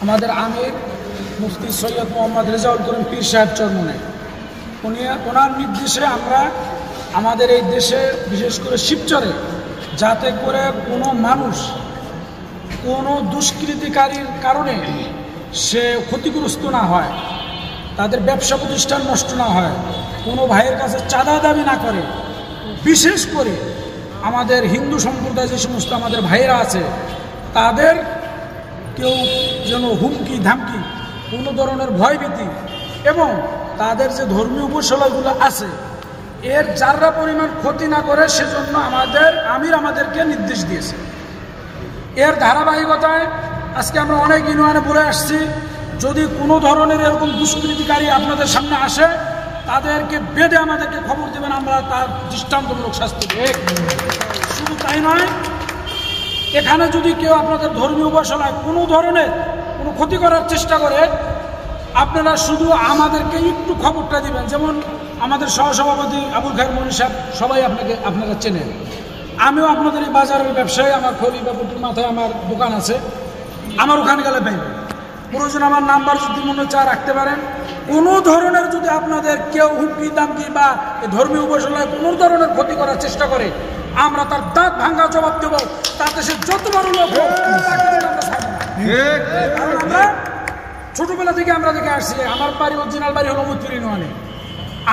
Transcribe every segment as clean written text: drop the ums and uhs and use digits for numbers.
আমাদের আমির মুফতি সৈয়দ মোহাম্মদ রেজাউল করিম পীর সাহেব চরমনে ওনার নির্দেশে আমরা আমাদের এই দেশে বিশেষ করে শিবচরে যাতে করে কোনো মানুষ কোনো দুষ্কৃতিকারীর কারণে সে ক্ষতিগ্রস্ত না হয়, তাদের ব্যবসা প্রতিষ্ঠান নষ্ট না হয়, কোনো ভাইয়ের কাছে চাঁদা দাবি না করে, বিশেষ করে আমাদের হিন্দু সম্প্রদায় যে সমস্ত আমাদের ভাইয়েরা আছে তাদের কেউ যেন হুমকি ধামকি কোনো ধরনের ভয়ভীতি এবং তাদের যে ধর্মীয় উপাসনাগুলো আছে এর যারা পরিমাণ ক্ষতি না করে সেজন্য আমির আমাদেরকে নির্দেশ দিয়েছে। এর ধারাবাহিকতায় আজকে আমরা অনেক ইউনিয়নে বলে আসছি, যদি কোনো ধরনের এরকম দুষ্কৃতিকারী আপনাদের সামনে আসে তাদেরকে বেঁধে আমাদেরকে খবর দেবেন, আমরা তার দৃষ্টান্তমূলক শাস্তি দেব। শুধু তাই নয়, এখানে যদি কেউ আপনাদের ধর্মীয় উপাসনায় কোনো ধরনের কোনো ক্ষতি করার চেষ্টা করে আপনারা শুধু আমাদেরকে একটু খবরটা দিবেন। যেমন আমাদের সহসভাপতি আবুল খায়ের মনি সাহেব সবাই আপনারা চেনেন, আমিও আপনাদের এই বাজারের ব্যবসায়ী, আমার খলি ব্যাপারটির মাথায় আমার দোকান আছে, আমার ওখানে গেলে পাইবেন। প্রয়োজন আমার নাম্বার যদি মনে চা রাখতে পারেন। কোনো ধরনের যদি আপনাদের কেউ হুমকি দামকি বা ধর্মীয় উপাসনায় কোনো ধরনের ক্ষতি করার চেষ্টা করে আমরা তার দাঁত ভাঙ্গা জবাব দেবো, তাতে সে যত বড় লোক হোক আমরা ছাড়ব না। কারণ আমরা ছোটবেলা থেকে আমরা দেখে আসছি, আমার বাড়ি অরিজিনাল বাড়ি হলো মুদপুর ইউনিয়নে,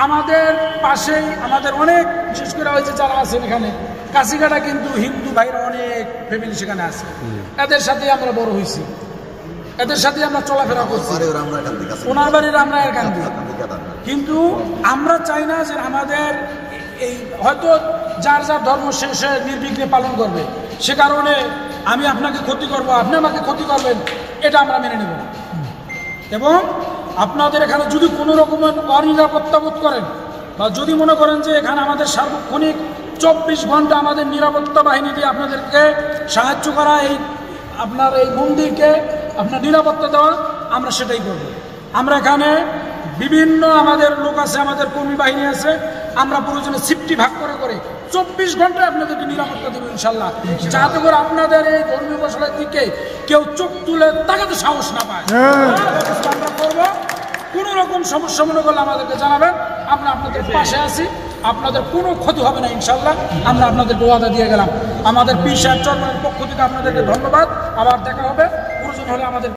আমাদের পাশেই আমাদের অনেক বিশেষ করে হয়েছে যারা আছেন এখানে কাশিঘাটা কিন্তু হিন্দু ভাইরা অনেক ফ্যামিলি সেখানে আছে, এদের সাথে আমরা বড় হয়েছি, এদের সাথে আমরা চলাফেরা করছি, ওনার বাড়ির আমরা এখান দিই। কিন্তু আমরা চাই না যে আমাদের এই হয়তো যার যার ধর্ম সে নির্বিঘ্নে পালন করবে, সে কারণে আমি আপনাকে ক্ষতি করব, আপনি আমাকে ক্ষতি করবেন, এটা আমরা মেনে নেব না। এবং আপনাদের এখানে যদি কোনো রকমের অনিরাপত্তা বোধ করেন বা যদি মনে করেন যে এখানে আমাদের সার্বক্ষণিক 24 ঘন্টা আমাদের নিরাপত্তা বাহিনী দিয়ে আপনাদেরকে সাহায্য করা, আপনার এই মন্দিরকে আপনার নিরাপত্তা দেওয়া, আমরা সেটাই করব। আমরা এখানে বিভিন্ন আমাদের লোক আছে, আমাদের কর্মী বাহিনী আছে, আমরা প্রয়োজনে শিফটি ভাগ করে 24 ঘন্টায় আপনাদেরকে নিরাপত্তা দেবো ইনশাল্লাহ, যাতে করে আপনাদের এই ধর্মীয় উপাসনার দিকে কেউ চোখ তুলে তাকাতে সাহস না পায়। আমরা করবো, কোনো রকম সমস্যা মনে করলে আমাদেরকে জানাবেন, আমরা আপনাদের পাশে আছি, আপনাদের কোনো ক্ষতি হবে না ইনশাল্লাহ, আমরা আপনাদেরকে ওয়াদা দিয়ে গেলাম। আমাদের পীর সাহেব চরমনের পক্ষ থেকে আপনাদেরকে ধন্যবাদ, আবার দেখা হবে, প্রয়োজন হলে আমাদের